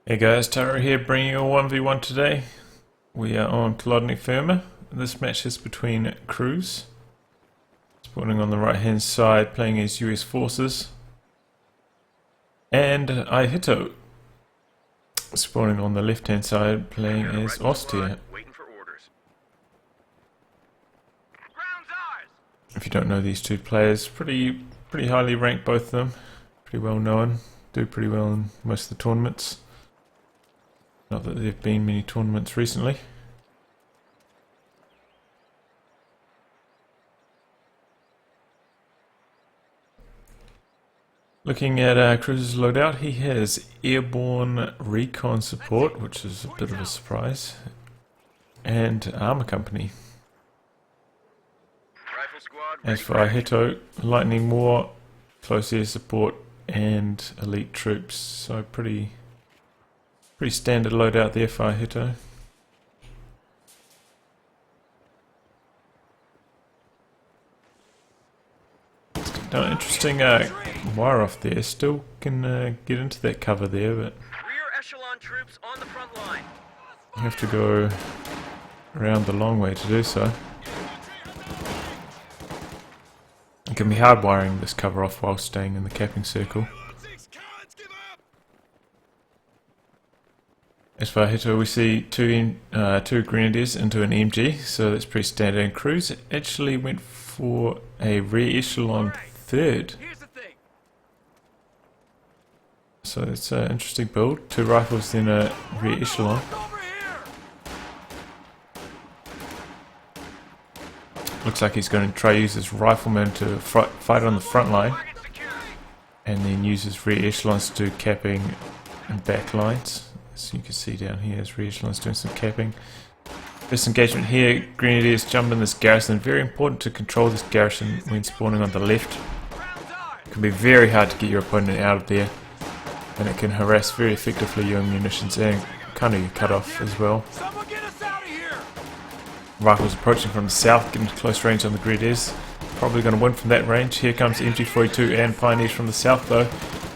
Hey guys, Taro here bringing you a 1v1 today. We are on Kholodny Ferma. This match is between Cruzz, spawning on the right hand side playing as US forces, and ihitto, spawning on the left hand side playing as Ostia. If you don't know these two players, pretty highly ranked, both of them, pretty well known, do pretty well in most of the tournaments. Not that there have been many tournaments recently. Looking at Cruzz's loadout, he has airborne recon support, which is a bit of a surprise, and armor company. As for ihitto, lightning more, close air support, and elite troops. So pretty standard loadout there for ihitto. Now, interesting wire off there. Still can get into that cover there, but rear echelon troops on the front line. you have to go around the long way to do so. It can be hard wiring this cover off while staying in the capping circle. As for ihitto, we see two grenadiers into an MG, so that's pretty standard. And Cruzz actually went for a rear echelon third. So it's an interesting build. Two rifles, then a rear echelon. Looks like he's going to try to use his rifleman to fight on the front line, and then use his rear echelons to do capping and back lines. So you can see down here, his rear echelons doing some capping. First engagement here, Grenadiers jump in this garrison. Very important to control this garrison when spawning on the left. It can be very hard to get your opponent out of there, and it can harass very effectively your munitions and kind of your cutoff as well. Rifles approaching from the south, getting to close range on the Grenadiers. Probably going to win from that range. Here comes MG42 and Pioneers from the south though.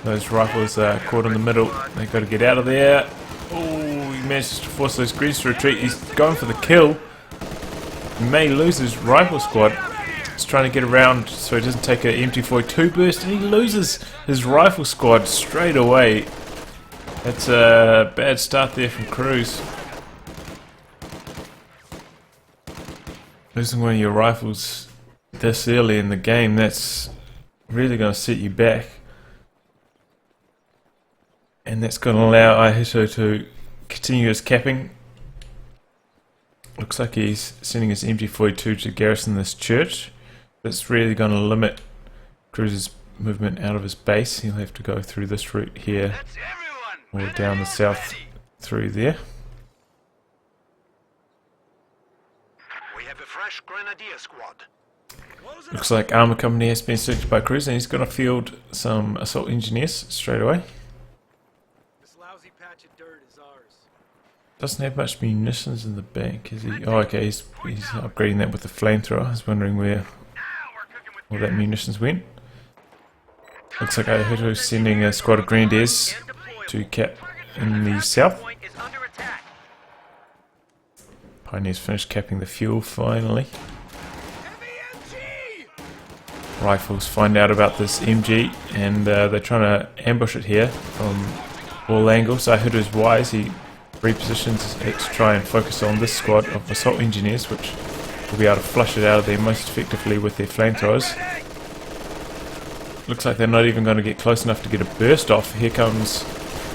Those rifles are caught in the middle. They've got to get out of there. Oh, he manages to force those Greens to retreat. He's going for the kill. He may lose his rifle squad. He's trying to get around so he doesn't take an MG42 burst, and he loses his rifle squad straight away. That's a bad start there from Cruzz. Losing one of your rifles this early in the game, that's really going to set you back. And that's going to allow ihitto to continue his capping. Looks like he's sending his MG42 to garrison this church. That's really going to limit Cruzz's movement out of his base. He'll have to go through this route here, or down the south through there. We have a fresh grenadier squad. Looks like armor company has been selected by Cruzz, and he's going to field some assault engineers straight away. This lousy patch of dirt is ours. Doesn't have much munitions in the bank, is he? Oh, okay, he's upgrading that with the flamethrower. I was wondering where all that munitions went. Looks like ihitto's sending a squad of Grenadiers to cap in the south. Pioneers finished capping the fuel finally. Rifles find out about this MG, and they're trying to ambush it here from all angles. ihitto's wise, he repositions to try and focus on this squad of assault engineers, which will be able to flush it out of there most effectively with their flamethrowers. Looks like they're not even going to get close enough to get a burst off. Here comes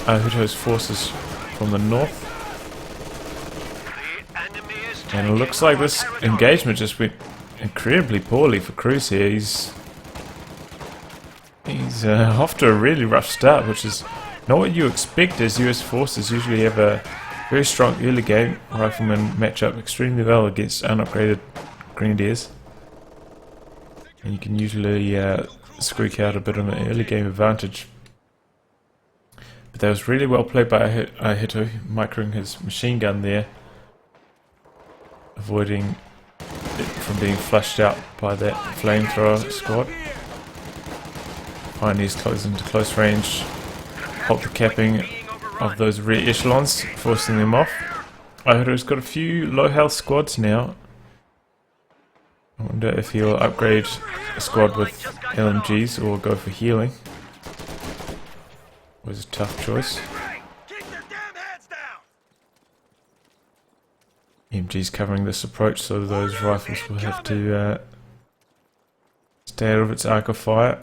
ihitto's forces from the north. And it looks like this engagement just went incredibly poorly for Cruzz here. He's off to a really rough start, which is not what you expect, as US forces usually have a very strong early game. Riflemen match up extremely well against unupgraded Grenadiers, and you can usually squeak out a bit of an early game advantage. But that was really well played by ihitto, microing his machine gun there, avoiding it from being flushed out by that flamethrower squad. Pioneers close into close range, halt the capping, of those rear echelons, forcing them off. Ihitto's got a few low health squads now. I wonder if he'll upgrade a squad with LMGs or go for healing. Was a tough choice. MG's covering this approach, so those rifles will have to stay out of its arc of fire.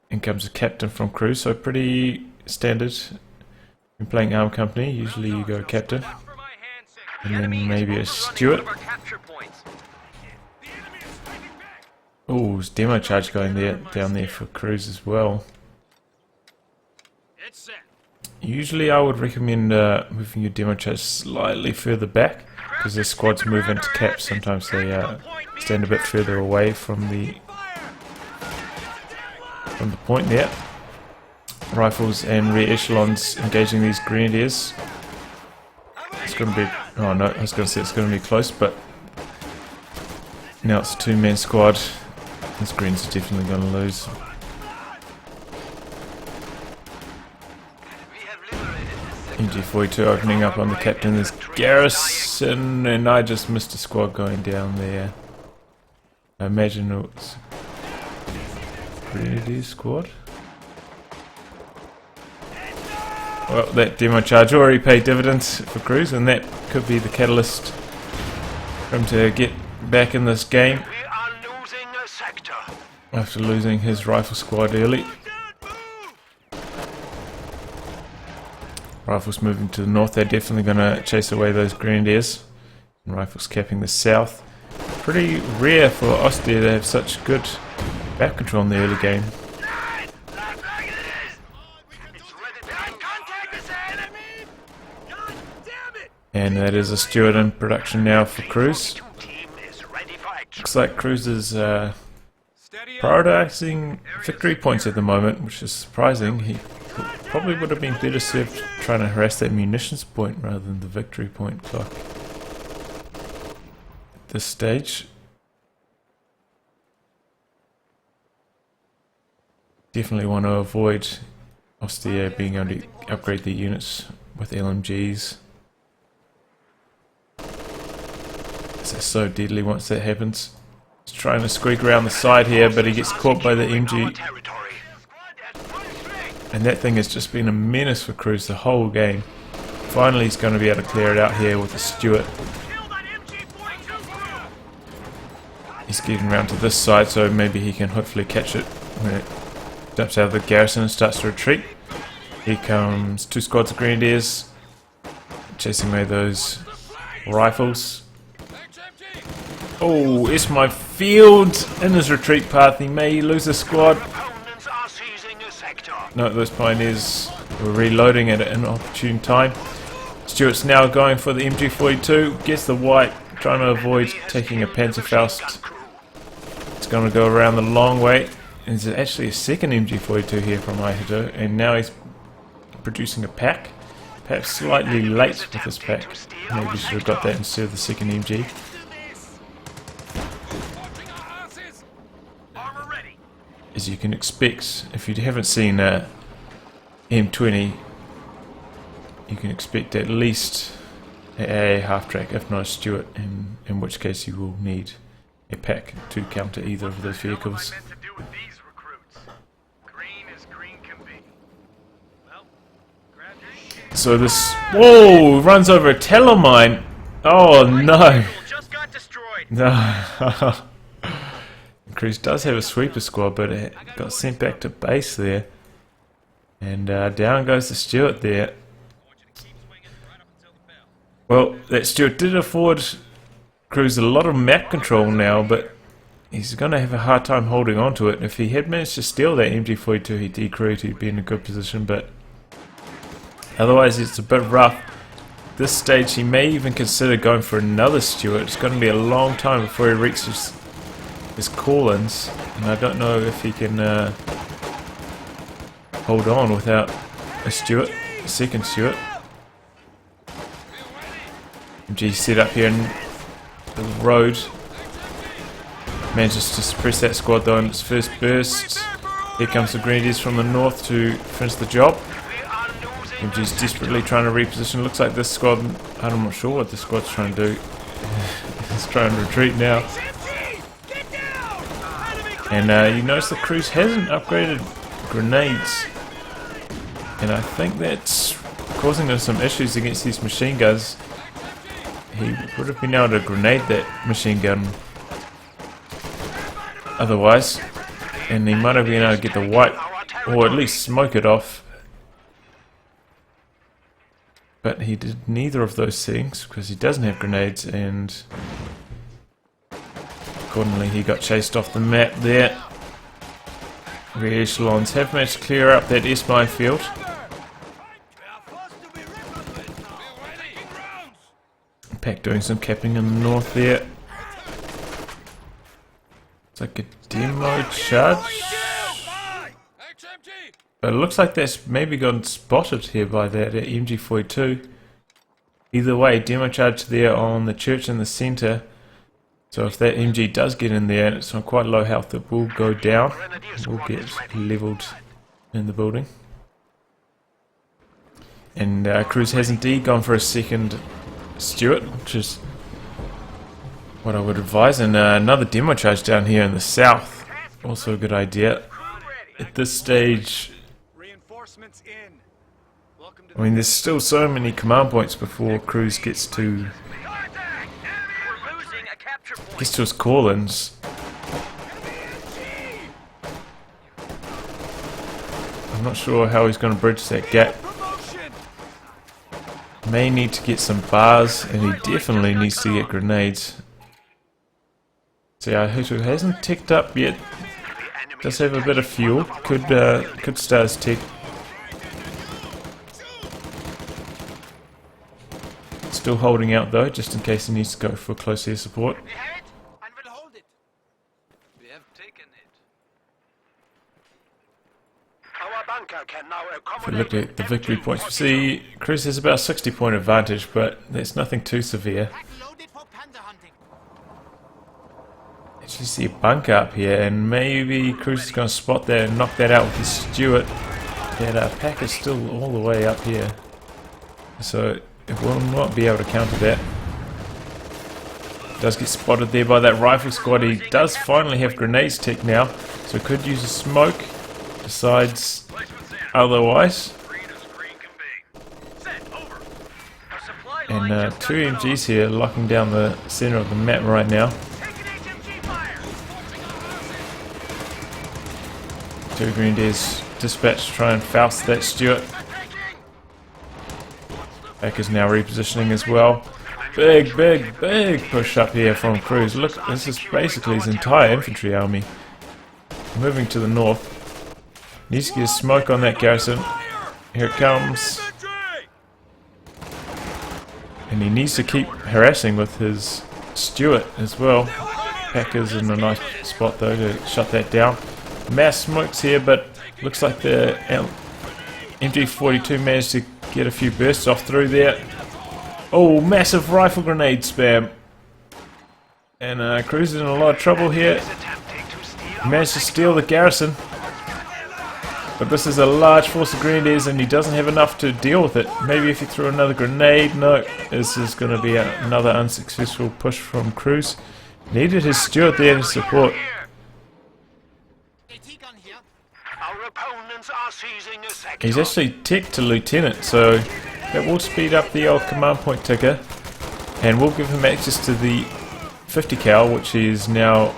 In comes a captain from cruzz, so pretty standard in playing arm company. Usually you go captain, and then maybe a steward. Oh, there's demo charge going down there for cruzz as well. Usually I would recommend moving your demo charge slightly further back, because the squads move into caps. Sometimes they stand a bit further away from the point there. Rifles and rear echelons engaging these grenadiers. It's going to be... oh no, I was going to say it's going to be close, but now it's a two-man squad. These greens are definitely going to lose. MG42 opening up on the captain. There's Garrison, and I just missed a squad going down there. I imagine it was Grenadier squad. Well, that demo charge already paid dividends for cruzz, and that could be the catalyst for him to get back in this game after losing his rifle squad early. Rifles moving to the north, they're definitely going to chase away those grenadiers. And rifles capping the south. Pretty rare for Austria to have such good back control in the early game. And that is a steward in production now for cruzz. Looks like cruzz is prioritizing victory points at the moment, which is surprising. He probably would have been better served trying to harass that munitions point rather than the victory point clock at this stage. Definitely want to avoid Austria being able to upgrade their units with LMGs. They're so deadly once that happens. He's trying to squeak around the side here, but he gets caught by the MG. And that thing has just been a menace for cruzz the whole game. Finally he's going to be able to clear it out here with a steward. He's getting around to this side, so maybe he can hopefully catch it when it dumps out of the garrison and starts to retreat. Here comes two squads of grenadiers chasing away those rifles. Oh, it's my field in his retreat path. He may lose a squad. No, those pioneers were reloading at an opportune time. Stewart's now going for the MG42. Gets the white, trying to avoid taking a Panzerfaust. It's going to go around the long way. And there's actually a second MG42 here from ihitto, and now he's producing a pack. Perhaps slightly late with this pack. Maybe should have got that instead of the second MG. As you can expect, if you haven't seen M20, you can expect at least a half-track, if not a steward, in which case you will need a pack to counter either of those vehicles. So this... whoa! Runs over a telemine! Oh no! No! cruzz does have a sweeper squad, but it got sent back to base there. And down goes the steward there. Well, that steward did afford cruzz a lot of map control now, but he's going to have a hard time holding on to it. If he had managed to steal that MG42 he decrewed, he'd be in a good position, but otherwise it's a bit rough. At this stage he may even consider going for another steward. It's going to be a long time before he reaches his call-ins, and I don't know if he can hold on without a steward, a second steward. MG set up here in the road. Manages to suppress that squad though in its first burst. Here comes the grenadiers from the north to finish the job. MG's desperately trying to reposition. Looks like this squad, I'm not sure what this squad's trying to do. It's trying to retreat now. And you notice the cruzz hasn't upgraded grenades. And I think that's causing us some issues against these machine guns. He would have been able to grenade that machine gun otherwise. And he might have been able to get the white, or at least smoke it off. But he did neither of those things because he doesn't have grenades, and accordingly he got chased off the map there. Re-echelons have managed to clear up that S-mine field. Pack doing some capping in the north there. It's like a demo charge. But it looks like that's maybe gotten spotted here by that MG42. Either way, demo charge there on the church in the centre. So if that MG does get in there and it's on quite low health, it will go down. It will get levelled in the building. And cruzz has indeed gone for a second Stuart, which is what I would advise. And another demo charge down here in the south. Also a good idea. At this stage, I mean, there's still so many command points before cruzz gets to his call-ins. I'm not sure how he's going to bridge that gap. May need to get some bars, and he definitely needs to get grenades. So yeah, ihitto hasn't ticked up yet. Does have a bit of fuel. Could start his tick. Still holding out though, just in case he needs to go for close air support. If we look at the victory points, we see cruzz has about a 60-point advantage, but there's nothing too severe. Actually see a bunker up here, and maybe cruzz is going to spot that and knock that out with his Stuart. That pack is still all the way up here, so it will not be able to counter that. Does get spotted there by that rifle squad. He does finally have grenades ticked now, so could use a smoke. Decides otherwise. And two MGs here locking down the center of the map right now. Two Grenadiers dispatched to try and Faust that Stuart. Pack is now repositioning as well. Big push up here from cruzz. Look, this is basically his entire infantry army. Moving to the north. Needs to get a smoke on that garrison. Here it comes. And he needs to keep harassing with his Stuart as well. Pack is in a nice spot though to shut that down. Mass smokes here, but looks like the MG42 managed to get a few bursts off through there. Oh, massive rifle grenade spam. And cruzz is in a lot of trouble here. Managed to steal the garrison. But this is a large force of grenadiers and he doesn't have enough to deal with it. Maybe if he threw another grenade. No, this is going to be another unsuccessful push from cruzz. Needed his Stuart there to support. He's actually ticked to lieutenant, so that will speed up the old command point ticker and will give him access to the 50 cal, which he is now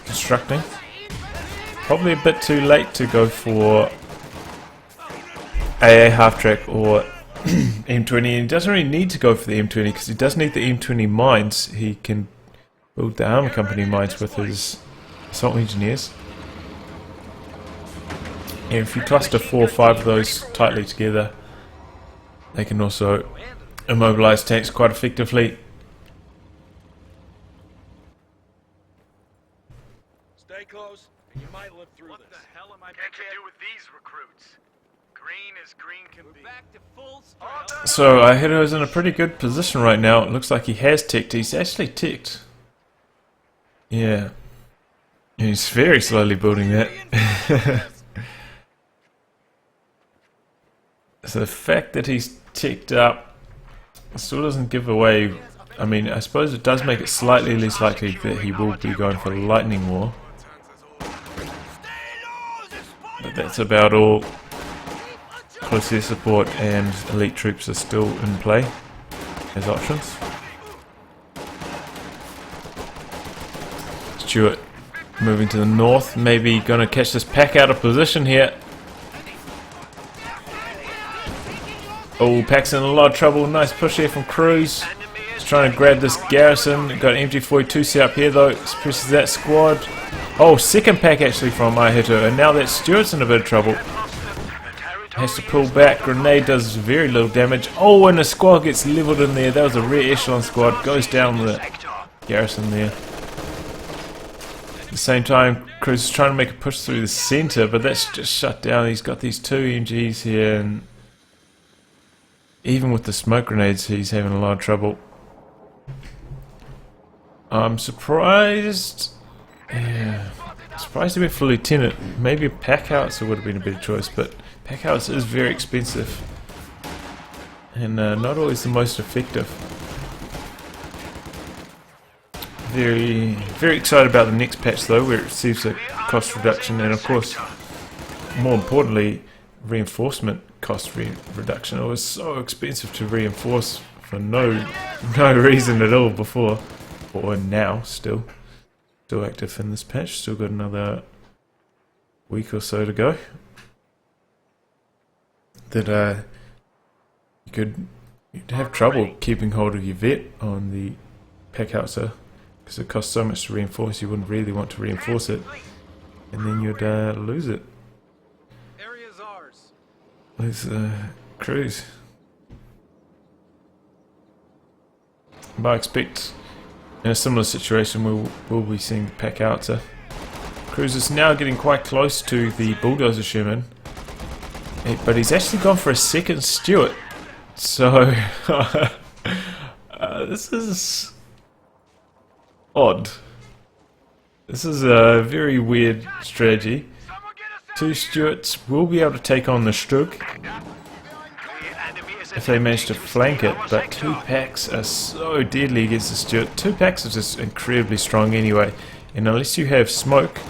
constructing. Probably a bit too late to go for AA half-track or M20, and he doesn't really need to go for the M20 because he does need the M20 mines. He can build the armor company mines with his assault engineers. And if you cluster 4 or 5 of those tightly together, they can also immobilize tanks quite effectively. Stay close. You might live through this. What the hell am I to do with these recruits? Green as green can be. Back to full strength. So ihitto's in a pretty good position right now. It looks like he has ticked. He's actually ticked. Yeah. He's very slowly building that. So the fact that he's ticked up still doesn't give away. I mean, I suppose it does make it slightly less likely that he will be going for lightning war. But that's about all. Close air support and elite troops are still in play as options. Stuart moving to the north, maybe going to catch this pack out of position here. Oh, pack's in a lot of trouble. Nice push here from Cruz. He's trying to grab this garrison. Got an MG42 set up here though. Suppresses that squad. Oh, second pack actually from ihitto, and now that Stuart's in a bit of trouble. Has to pull back. Grenade does very little damage. Oh, and the squad gets leveled in there. That was a rear echelon squad. Goes down the garrison there. At the same time, Cruz is trying to make a push through the center, but that's just shut down. He's got these two MGs here, and even with the smoke grenades, he's having a lot of trouble. I'm surprised. Yeah, surprised to be full lieutenant. Maybe a pack howitzer would have been a better choice, but pack howitzer is very expensive and not always the most effective. Very excited about the next patch though, where it receives a cost reduction and of course, more importantly, reinforcement cost reduction. It was so expensive to reinforce for no reason at all before, or now still active in this patch. Still got another week or so to go. That you'd have trouble keeping hold of your vet on the pack howitzer because it costs so much to reinforce. You wouldn't really want to reinforce it, and then you'd lose it. There's Cruz. But I expect in a similar situation we'll be seeing the pack howitzer. Cruz is now getting quite close to the bulldozer Sherman, but he's actually gone for a second Stuart. So this is odd. This is a very weird strategy. Two Stuarts will be able to take on the Strug if they manage to flank it, but two packs are so deadly against the Stuart. Two packs are just incredibly strong anyway, and unless you have smoke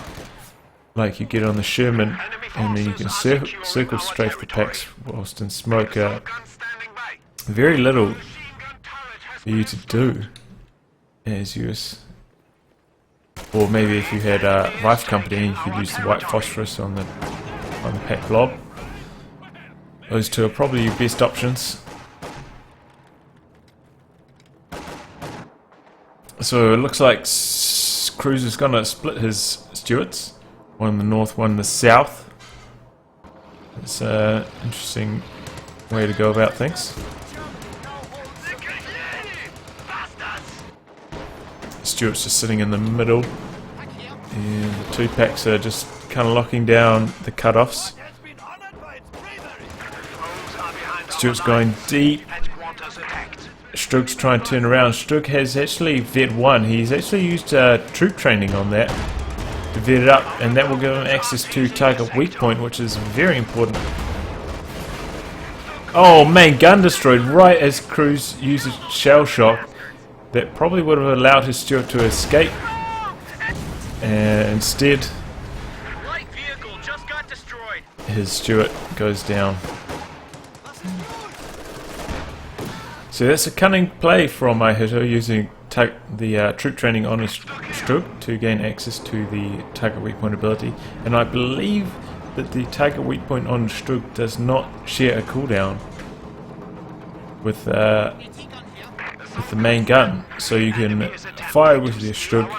like you get on the Sherman, and then you can circle strafe the packs whilst in smoke, very little for you to do as US. Or maybe if you had a Rife Company, you could use the white phosphorus on the pack blob. Those two are probably your best options. So it looks like Cruz is going to split his Stuarts. One in the north, one in the south. It's an interesting way to go about things. Stuart's just sitting in the middle, and the two packs are just kind of locking down the cut-offs. Stuart's going deep. Strug's trying to turn around. Strug has actually vet 1. He's actually used troop training on that to vet it up, and that will give him access to target weak point, which is very important. Oh, main gun destroyed right as Cruz uses shell shock. That probably would have allowed his Stuart to escape, and instead his Stuart goes down. So that's a cunning play from ihitto, using the troop training on his Strug to gain access to the target weak point ability, and I believe that the target weak point on Strug does not share a cooldown with the main gun, so you can fire with your Strug,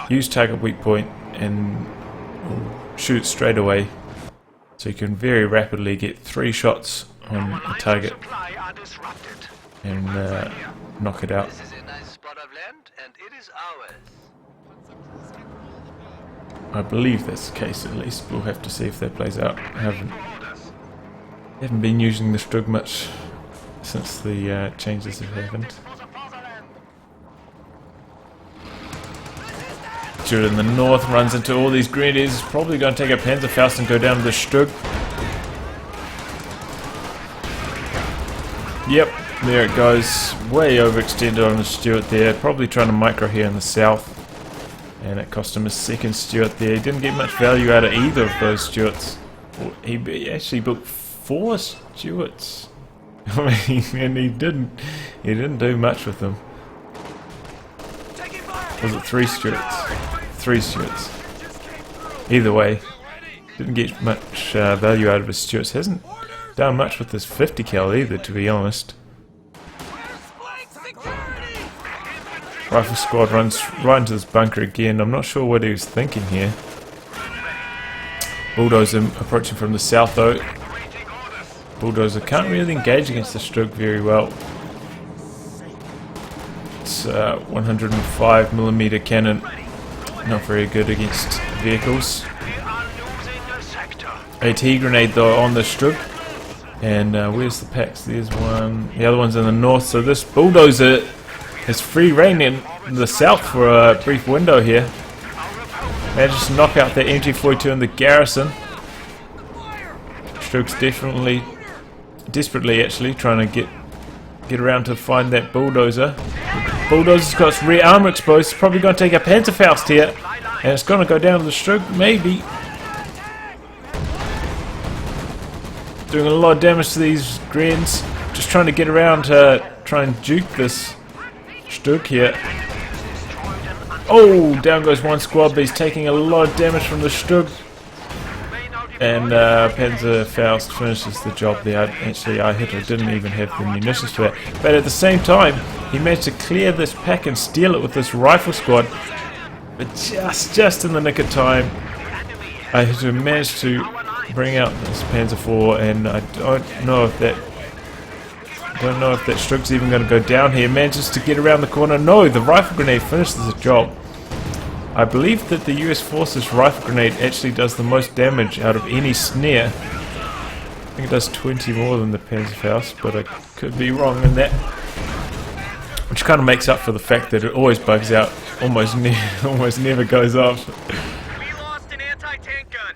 use target weak point, and shoot straight away. So you can very rapidly get 3 shots on a target and knock it out. I believe that's the case, at least. We'll have to see if that plays out. I haven't been using the Strug much since the changes have happened. Stuart in the north runs into all these grenadiers. He's probably going to take a Panzerfaust and go down to the Strug. Yep, there it goes. Way overextended on the Stuart there. Probably trying to micro here in the south. And it cost him his second Stuart there. He didn't get much value out of either of those Stuarts. He actually built 4 Stuarts. I mean, and he didn't do much with them. Was it 3 Stuarts? 3 Stuarts. Either way, didn't get much value out of his Stuarts. Hasn't done much with this 50 cal either, to be honest. Rifle squad runs right into this bunker again. I'm not sure what he was thinking here. Bulldozer approaching from the south though. Bulldozer can't really engage against the Strug very well. It's 105mm cannon, not very good against vehicles. AT grenade though on the Strug. And where's the packs? There's one. The other one's in the north. So this Bulldozer has free reign in the south for a brief window here. Manages to knock out that MG42 in the garrison. Strug's desperately actually trying to get around to find that Bulldozer. Bulldozer's got its rear armor exposed. It's probably going to take a Panzerfaust here. And it's going to go down to the Strug, maybe. Doing a lot of damage to these Grens. Just trying to get around to try and juke this Strug here. Oh, down goes one squad, but he's taking a lot of damage from the Strug. And Panzerfaust finishes the job there. Actually, ihitto didn't even have the munitions for that. But at the same time, he managed to clear this pack and steal it with this rifle squad. But just in the nick of time, ihitto managed to bring out this Panzer IV, and I don't know if that Strug's even going to go down here. Manages to get around the corner. No, the rifle grenade finishes the job. I believe that the US Forces rifle grenade actually does the most damage out of any snare. I think it does 20 more than the Panzerfaust, but I could be wrong in that. Which kind of makes up for the fact that it always bugs out, almost never goes off. We lost an anti-tank gun.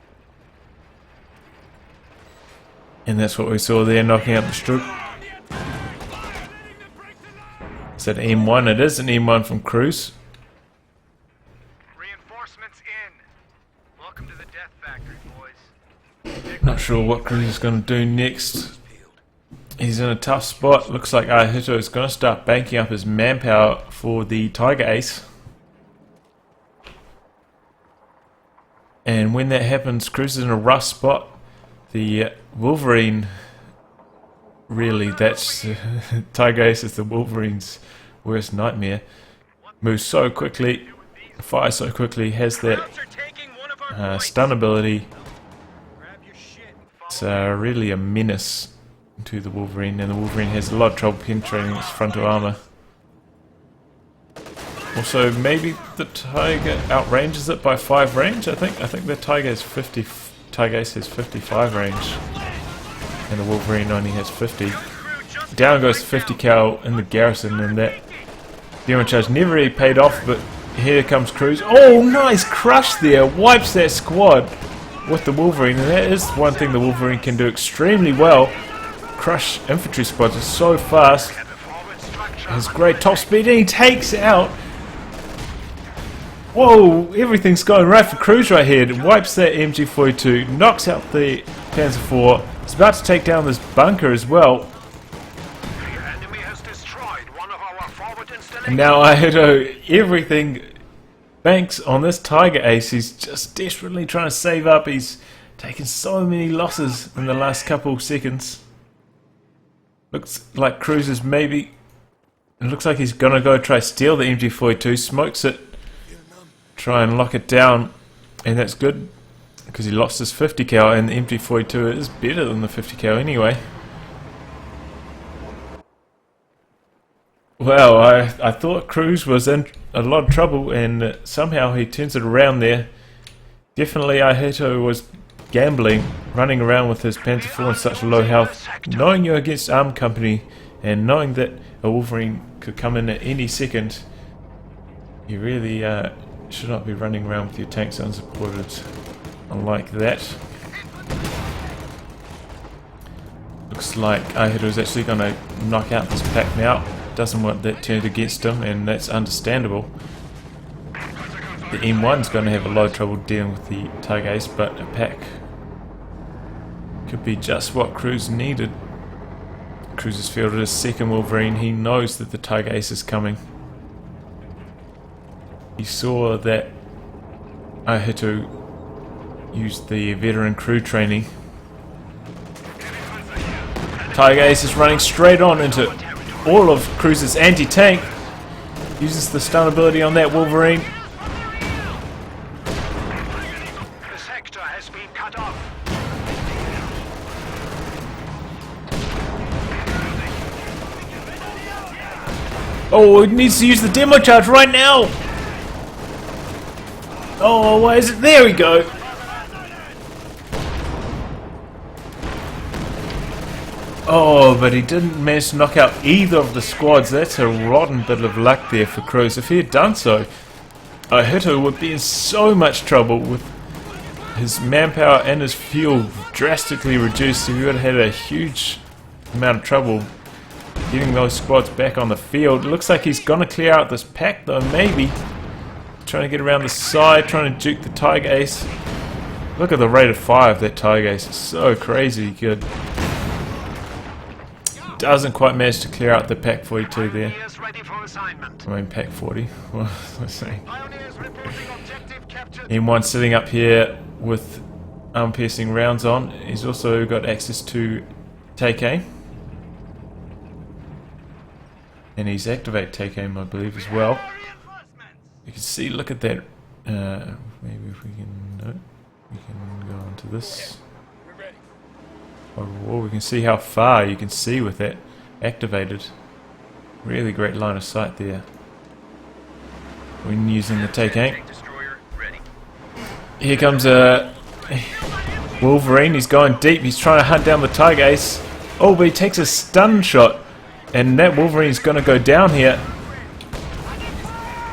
And that's what we saw there, knocking out the Strug. Is that M1? It is an M1 from Cruzz. Reinforcements in. Welcome to the death factory, boys. Not sure what Cruzz is going to do next. He's in a tough spot. Looks like ihitto is going to start banking up his manpower for the Tiger Ace. And when that happens, Cruzz is in a rough spot. The Wolverine, really, that's Tiger Ace is the Wolverine's worst nightmare. Moves so quickly, fires so quickly, has that stun ability. It's really a menace to the Wolverine, and the Wolverine has a lot of trouble penetrating its frontal armor. Also, maybe the Tiger outranges it by 5 range. I think the Tiger has 50. Tiger Ace has 55 range, and the Wolverine only has 50. Down goes 50 cal in the garrison, and that damage charge never really paid off, but here comes Cruzz. Oh, nice crush there! Wipes that squad with the Wolverine, and that is one thing the Wolverine can do extremely well. Crush infantry squads are so fast. Has great top speed, and he takes out. Whoa, everything's going right for Cruzz right here. It wipes that MG42, knocks out the Panzer IV. It's about to take down this bunker as well. And now ihitto, everything banks on this Tiger Ace. He's just desperately trying to save up. He's taken so many losses in the last couple of seconds. Looks like Cruzz is maybe... It looks like he's going to go try steal the MG42, smokes it. Try and lock it down, and that's good because he lost his 50 cal, and the MG42 is better than the 50 cal anyway. Well, I thought Cruzz was in a lot of trouble, and somehow he turns it around there. Definitely ihitto was gambling, running around with his Panzer IV in such low health, knowing you're against armed company and knowing that a Wolverine could come in at any second. You really should not be running around with your tanks unsupported like that. Looks like ihitto is actually going to knock out this pack now. Doesn't want that turned against him, and that's understandable. The M1's going to have a lot of trouble dealing with the Tiger Ace, but a pack could be just what Cruzz needed. Cruzz has fielded his second Wolverine. He knows that the Tiger Ace is coming. He saw that ihitto used the veteran crew training. Tiger Ace is running straight on into all of Cruzz's anti-tank. Uses the stun ability on that Wolverine. The sector has been cut off. Oh, it needs to use the demo charge right now! Oh, why is it? There we go! Oh, but he didn't manage to knock out either of the squads. That's a rotten bit of luck there for Cruzz. If he had done so, ihitto would be in so much trouble with his manpower and his fuel drastically reduced. He would have had a huge amount of trouble getting those squads back on the field. It looks like he's going to clear out this pack though, maybe. Trying to get around the side, trying to juke the Tiger Ace. Look at the rate of fire of that Tiger Ace. It's so crazy good. Doesn't quite manage to clear out the pack 42 there. I mean pack 40. What was I saying? M1 sitting up here with arm-piercing rounds on. He's also got access to take aim. And he's activate take aim, I believe, as well. You can see, look at that. Maybe if we can, no, we can go on to this. Overall, we can see how far you can see with that activated. Really great line of sight there when using the take aim. Here comes a Wolverine. He's going deep. He's trying to hunt down the Tiger Ace. Oh, but he takes a stun shot, and that Wolverine's going to go down here.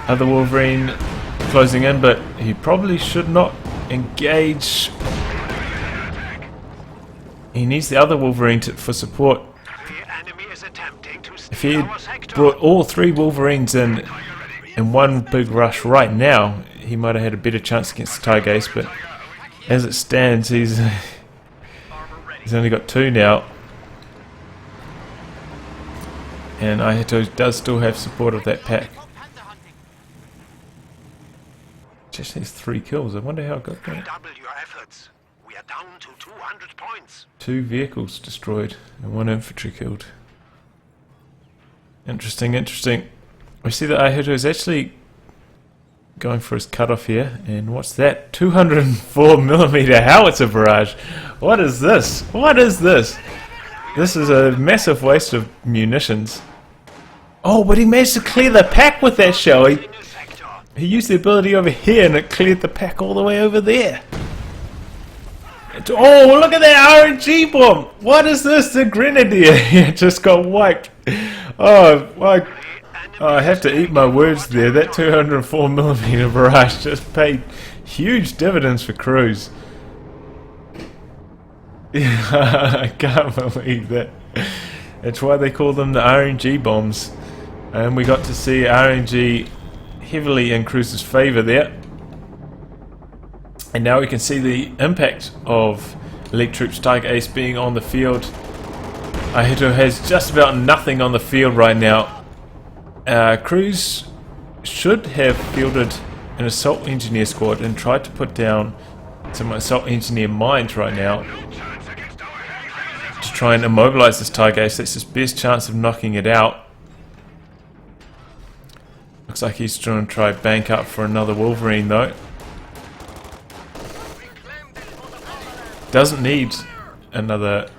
Other Wolverine closing in, but he probably should not engage. He needs the other Wolverine for support. If he had brought all three Wolverines in one big rush right now, he might have had a better chance against the Tiger Ace, but as it stands, he's only got two now. And ihitto does still have support of that pack. It actually has 3 kills. I wonder how it got that. We are down to 200 points. 2 vehicles destroyed and 1 infantry killed. Interesting, interesting. We see that ihitto is actually going for his cutoff here, and what's that? 204mm howitzer barrage. What is this? What is this? This is a massive waste of munitions. Oh, but he managed to clear the pack with that shell. He used the ability over here and it cleared the pack all the way over there. Oh, look at that RNG bomb! What is this? The Grenadier here just got wiped. Oh, I have to eat my words there. That 204mm barrage just paid huge dividends for Cruzz. I can't believe that. That's why they call them the RNG bombs. And we got to see RNG heavily in Cruzz's favour there. And now we can see the impact of Elite Troops Tiger Ace being on the field. ihitto has just about nothing on the field right now. Cruzz should have fielded an assault engineer squad and tried to put down some assault engineer mines right now to try and immobilize this Tiger Ace. That's his best chance of knocking it out. Looks like he's trying to try bank up for another Wolverine though. Doesn't need another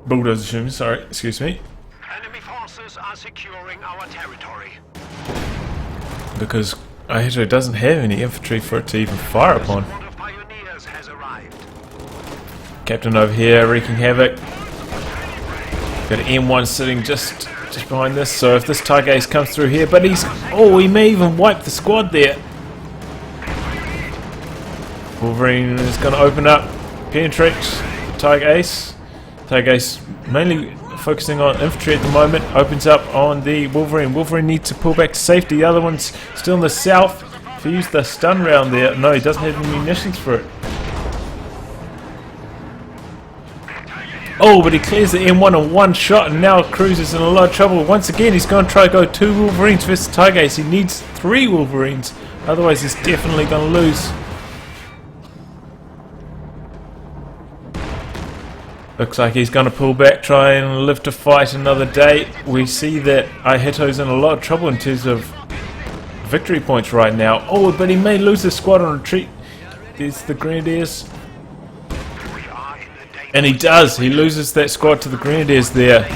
bulldozer, sorry, excuse me. Enemy forces are securing our territory. Because ihitto doesn't have any infantry for it to even fire upon. Captain over here wreaking havoc. Got an M1 sitting just behind this, so if this Tiger Ace comes through here, but he may even wipe the squad there. Wolverine is going to open up, penetrate Tiger Ace. Taigei's mainly focusing on infantry at the moment. Opens up on the Wolverine. Wolverine needs to pull back to safety. The other one's still in the south. If he used the stun round there, no, he doesn't have the munitions for it. Oh, but he clears the M1 in one shot, and now Cruzz is in a lot of trouble. Once again, he's going to try to go 2 Wolverines versus Taigei. He needs 3 Wolverines, otherwise he's definitely going to lose. Looks like he's going to pull back, try and live to fight another day. We see that ihitto's in a lot of trouble in terms of victory points right now. Oh, but he may lose his squad on retreat. There's the Grenadiers. And he does. He loses that squad to the Grenadiers there.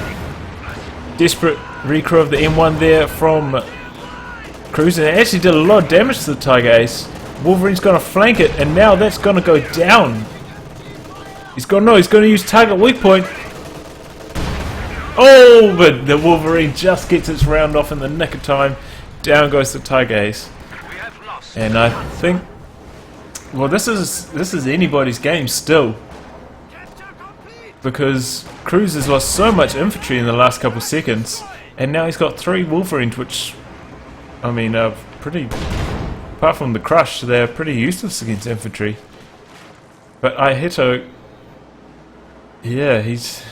Desperate recrew of the M1 there from Cruzz. And it actually did a lot of damage to the Taigei's. Wolverine's going to flank it, and now that's going to go down. He's going to use target weak point. Oh, but the Wolverine just gets its round off in the nick of time. Down goes the Taigei's. And I think, well, this is anybody's game still, because Cruzz has lost so much infantry in the last couple of seconds, and now he's got 3 Wolverines, which, I mean, are pretty, apart from the crush, they're pretty useless against infantry. But ihitto, yeah, he's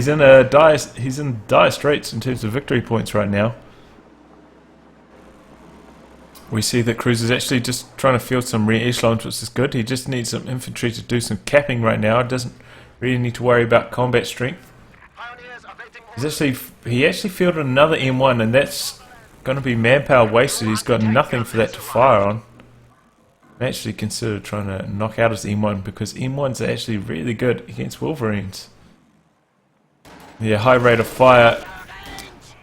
in dire straits in terms of victory points right now. We see that Cruzz is actually just trying to field some rear echelons, which is good. He just needs some infantry to do some capping right now. It doesn't really need to worry about combat strength. He actually fielded another M1, and that's going to be manpower wasted. He's got nothing for that to fire on. I actually considered trying to knock out his M1, because M1s are actually really good against Wolverines. The high rate of fire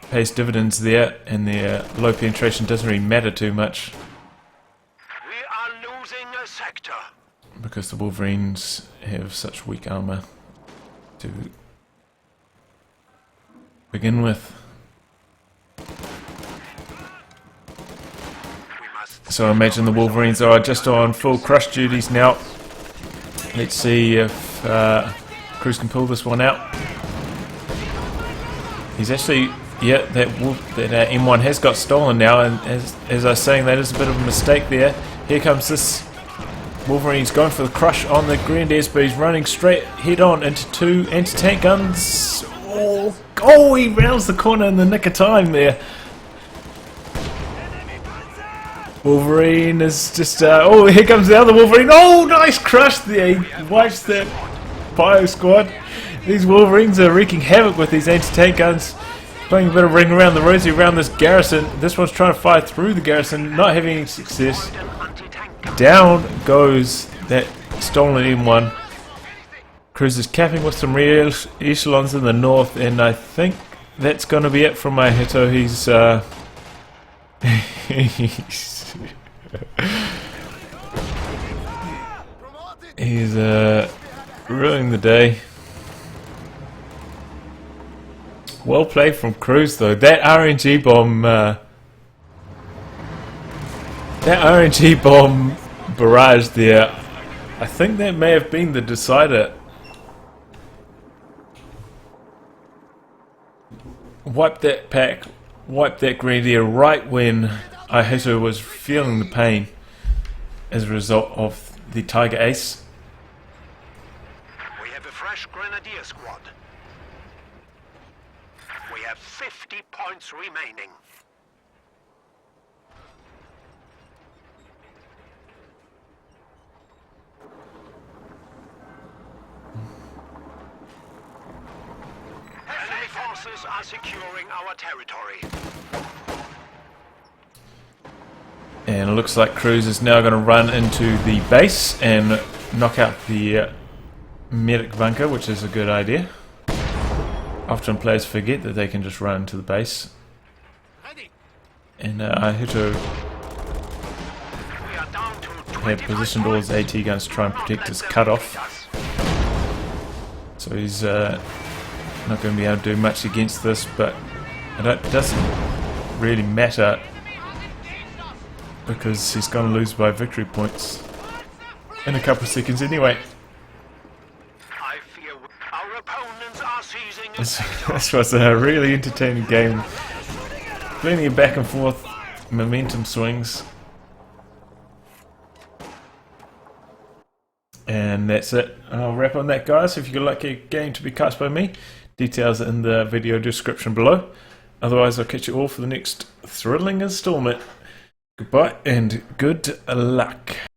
pays dividends there, and their low penetration doesn't really matter too much. We are losing a sector. Because the Wolverines have such weak armor to begin with. So I imagine the Wolverines are just on full crush duties now. Let's see if Cruzz can pull this one out. He's actually, yeah, that M1 has got stolen now, and as I was saying, that is a bit of a mistake there. Here comes this Wolverine. He's going for the crush on the Grenadiers, but he's running straight head on into 2 anti-tank guns. Oh, he rounds the corner in the nick of time there. Wolverine is just, oh, here comes the other Wolverine. Oh, nice crush there. He wipes that Bio squad. These Wolverines are wreaking havoc with these anti-tank guns. Playing a bit of ring around the rosy around this garrison. This one's trying to fire through the garrison, not having any success. Down goes that stolen M1. Cruzz is capping with some rear echelons in the north, and I think that's going to be it from ihitto. He's he's ruining the day. Well played from Cruzz though. That RNG bomb barrage there, I think that may have been the decider. Wiped that pack, wiped that Grenadier right when ihitto was feeling the pain as a result of the Tiger Ace. We have a fresh Grenadier squad. We have 50 points remaining. Enemy forces are securing our territory. And it looks like Cruzz is now going to run into the base and knock out the medic bunker, which is a good idea. Often players forget that they can just run into the base. And ihitto had positioned all his AT guns to try and protect his cutoff. So he's not going to be able to do much against this, but it doesn't really matter, because he's going to lose by victory points in a couple of seconds anyway. I fear our This was a really entertaining game. Plenty of back and forth momentum swings. And that's it. I'll wrap on that, guys. If you'd like a game to be cast by me, details are in the video description below. Otherwise, I'll catch you all for the next thrilling installment. Goodbye and good luck.